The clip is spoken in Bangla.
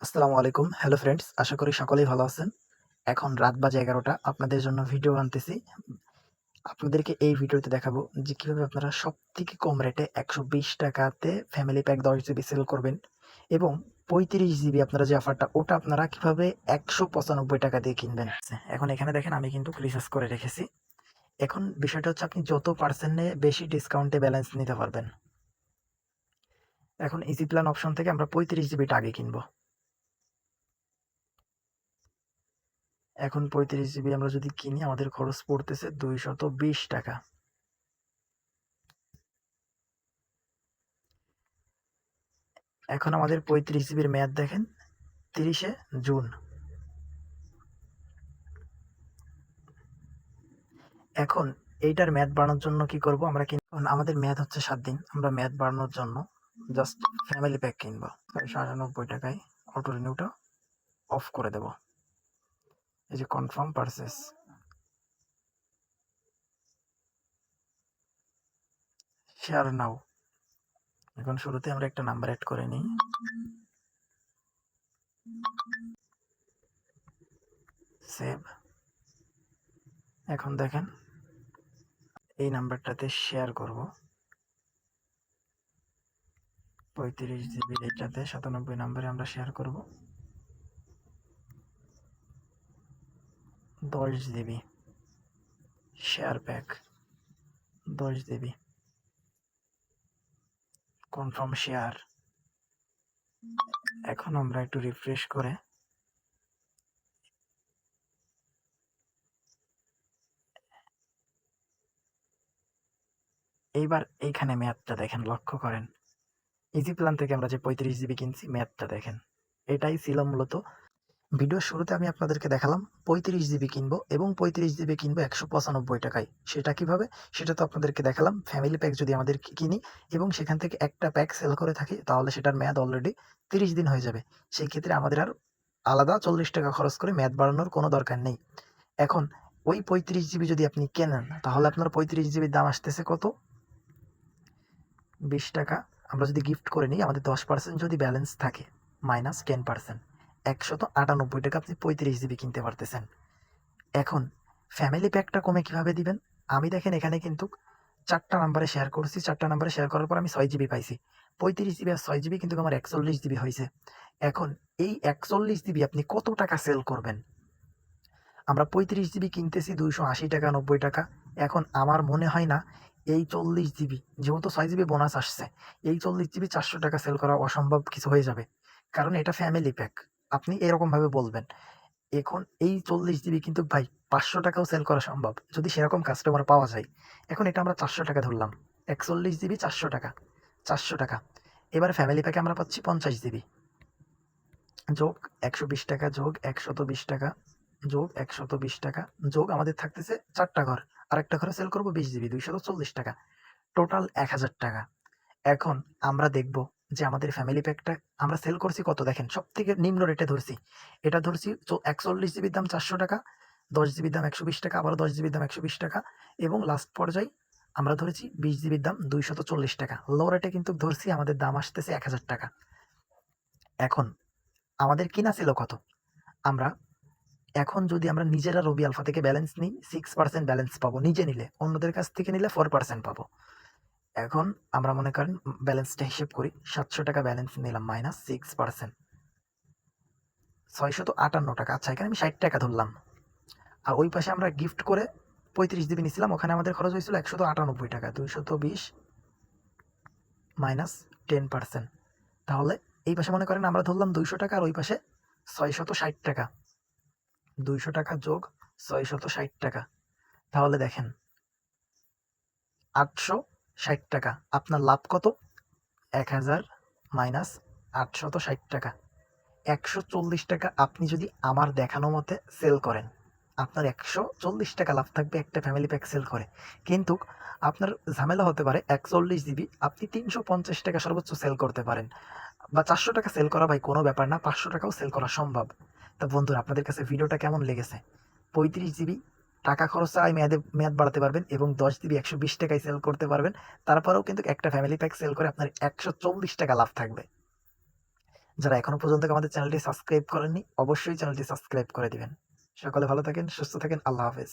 আসসালামু আলাইকুম। হ্যালো ফ্রেন্ডস, আশা করি সকলেই ভালো আছেন। এখন রাত বাজে ১১টা, আপনাদের জন্য ভিডিও আনতেছি। আপনাদেরকে এই ভিডিওতে দেখাবো যে কিভাবে আপনারা সবথেকে কম রেটে ৳১২০ ফ্যামিলি প্যাক ১০ জিবি সেল করবেন এবং ৩৫ জিবি আপনারা যে অফারটা ওটা আপনারা কিভাবে ৳১৯৫ দিয়ে কিনবেন। এখন এখানে দেখেন আমি কিন্তু রিচার্জ করে রেখেছি। এখন বিষয়টা হচ্ছে আপনি যত পার্সেন্টে বেশি ডিসকাউন্টে ব্যালেন্স নিতে পারবেন। এখন ইজি প্ল্যান অপশন থেকে আমরা ৩৫ জিবিটা আগে কিনবো। এখন ৩৫ জিবি আমরা যদি কিনি আমাদের খরচ পড়তেছে ৳২২০। এখন আমাদের ৩৫ জিবির মেয়াদ দেখেন ৩০শে জুন। এখন এইটার মেয়াদ বাড়ানোর জন্য কি করব আমরা আমাদের মেয়াদ হচ্ছে ৭ দিন। আমরা মেয়াদ বাড়ানোর জন্য জাস্ট ফ্যামিলি প্যাক কিনবো। ৳৯৯ অটো রিনিউটা অফ করে দেব। এই যে কনফার্ম পারচেজ। শেয়ার নাও। এখন শুরুতে আমরা একটা নাম্বার এড করে নিই। সেভ। এখন দেখেন এই নাম্বারটাতে শেয়ার করব। ৩৫ জিবির এটাতে ৯৭ নাম্বারে আমরা শেয়ার করব ১০ GB share pack ১০ GB confirm share. এখন আমরা একটু রিফ্রেশ করে এইবার এইখানে মেয়াদটা দেখেন, লক্ষ্য করেন ইজি প্ল্যান থেকে আমরা যে ৩৫ জিবি কিনছি মেয়াদটা দেখেন। এটাই ছিল মূলত ভিডিওর শুরুতে আমি আপনাদেরকে দেখালাম ৩৫ জিবি কিনবো এবং ৩৫ জিবি কিনবো ৳১৯৫ সেটা কিভাবে? সেটা তো আপনাদেরকে দেখালাম। ফ্যামিলি প্যাক যদি আমাদের কিনি এবং সেখান থেকে একটা প্যাক সেল করে থাকি তাহলে সেটার মেয়াদ অলরেডি ৩০ দিন হয়ে যাবে। সেই ক্ষেত্রে আমাদের আর আলাদা ৳৪০ খরচ করে মেয়াদ বাড়ানোর কোনো দরকার নেই। এখন ওই ৩৫ জিবি যদি আপনি কেনেন তাহলে আপনার ৩৫ জিবির দাম আসতেছে কত? ৳২০। আমরা যদি গিফট করে নিই আমাদের 10% যদি ব্যালেন্স থাকে মাইনাস 10% ৳১৯৮ আপনি ৩৫ জিবি কিনতে পারতেছেন। এখন ফ্যামিলি প্যাকটা কমে কিভাবে দিবেন? আমি দেখেন এখানে কিন্তু ৪টা নাম্বারে শেয়ার করছি। ৪টা নাম্বারে শেয়ার করার পর আমি ৬ জিবি পাইছি। ৩৫ জিবি আর ৬ জিবি কিন্তু আমার ৪১ জিবি হইছে। এখন এই ৪১ জিবি আপনি কত টাকা সেল করবেন? আমরা ৩৫ জিবি কিনতেছি ৳২৮০, ৳৯০। এখন আমার মনে হয় না এই ৪০ জিবি, যেহেতু ৬ জিবি বোনাস আসছে, এই ৪০ জিবি ৳৪০০ সেল করা অসম্ভব কিছু হয়ে যাবে। কারণ এটা ফ্যামিলি প্যাক। আপনি এরকমভাবে বলবেন। এখন এই ৪০ জিবি কিন্তু ভাই ৳৫০০ সেল করা সম্ভব, যদি সেরকম কাস্টমার পাওয়া যায়। এখন এটা আমরা ৳৪০০ ধরলাম। ৪১ জিবি ৳৪০০, ৳৪০০। এবার ফ্যামিলি প্যাকে আমরা পাচ্ছি ৫০ জিবি। যোগ ৳১২০ যোগ ৳১২০ যোগ ৳১২০ যোগ আমাদের থাকতেছে ৪ টা ঘর। আরেকটা ঘরে সেল করব ২০ জিবি, ৳২৪০। টোটাল ৳১,০০০। এখন আমরা দেখব যে আমাদের ফ্যামিলি প্যাকটা আমরা সেল করছি কত দেখেন, সবথেকে নিম্ন রেটে ধরছি। এটা ধরছি ৪১ জিবির দাম ৳৪০০, ১০ জিবির দাম ৳১২০, আবারও ১০ জিবির দাম ৳১২০ এবং লাস্ট পর্যায়ে আমরা ধরেছি ২০ জিবির দাম ৳২৪০। লো রেটে কিন্তু ধরছি, আমাদের দাম আসতেছে ৳১,০০০। এখন আমাদের কিনা ছিল কত? আমরা এখন যদি আমরা নিজেরা রবি আলফা থেকে ব্যালেন্স নিই 6% ব্যালেন্স পাবো নিজে নিলে, অন্যদের কাছ থেকে নিলে 4% পাবো। এখন আমরা মনে করেন ব্যালেন্সটা হিসেব করি, ৳৭০০ ব্যালেন্স নিলাম মাইনাস 6%, ৳৬৫৮। আচ্ছা, এখানে আমি ৳৬০ ধরলাম। আর ওই পাশে আমরা গিফট করে ৩৫ জিবি নিছিলাম, ওখানে আমাদের খরচ হয়েছিল ৳১৯৮। ২২০ মাইনাস 10%। তাহলে এই পাশে মনে করেন আমরা ধরলাম ৳২০০ আর ওই পাশে ৳৬৬০। ৳২০০ যোগ ৳৬৬০। তাহলে দেখেন ৳৮৬০। আপনার লাভ কত? ১,০০০ মাইনাস ৳৮৬০। ৳১৪০ আপনি যদি আমার দেখানো মতে সেল করেন, আপনার ৳১৪০ লাভ থাকবে একটা ফ্যামিলি প্যাক সেল করে। কিন্তু আপনার ঝামেলা হতে পারে ৪১ জিবি আপনি ৳৩৫০ সর্বোচ্চ সেল করতে পারেন, বা ৳৪০০ সেল করা ভাই কোনো ব্যাপার না, ৳৫০০ সেল করা সম্ভব। তো বন্ধুরা, আপনাদের কাছে ভিডিওটা কেমন লেগেছে? ৩৫ জিবি টাকা খরচ ছাড়াই মেয়াদ বাড়াতে পারবেন এবং ১০ জিবি ৳১২০ সেল করতে পারবেন। তারপরেও কিন্তু একটা ফ্যামিলি প্যাক সেল করে আপনার ৳১৪০ লাভ থাকবে। যারা এখনো পর্যন্ত আমাদের চ্যানেলটি সাবস্ক্রাইব করেননি অবশ্যই চ্যানেলটি সাবস্ক্রাইব করে দিবেন। সকলে ভালো থাকেন, সুস্থ থাকেন। আল্লাহ হাফেজ।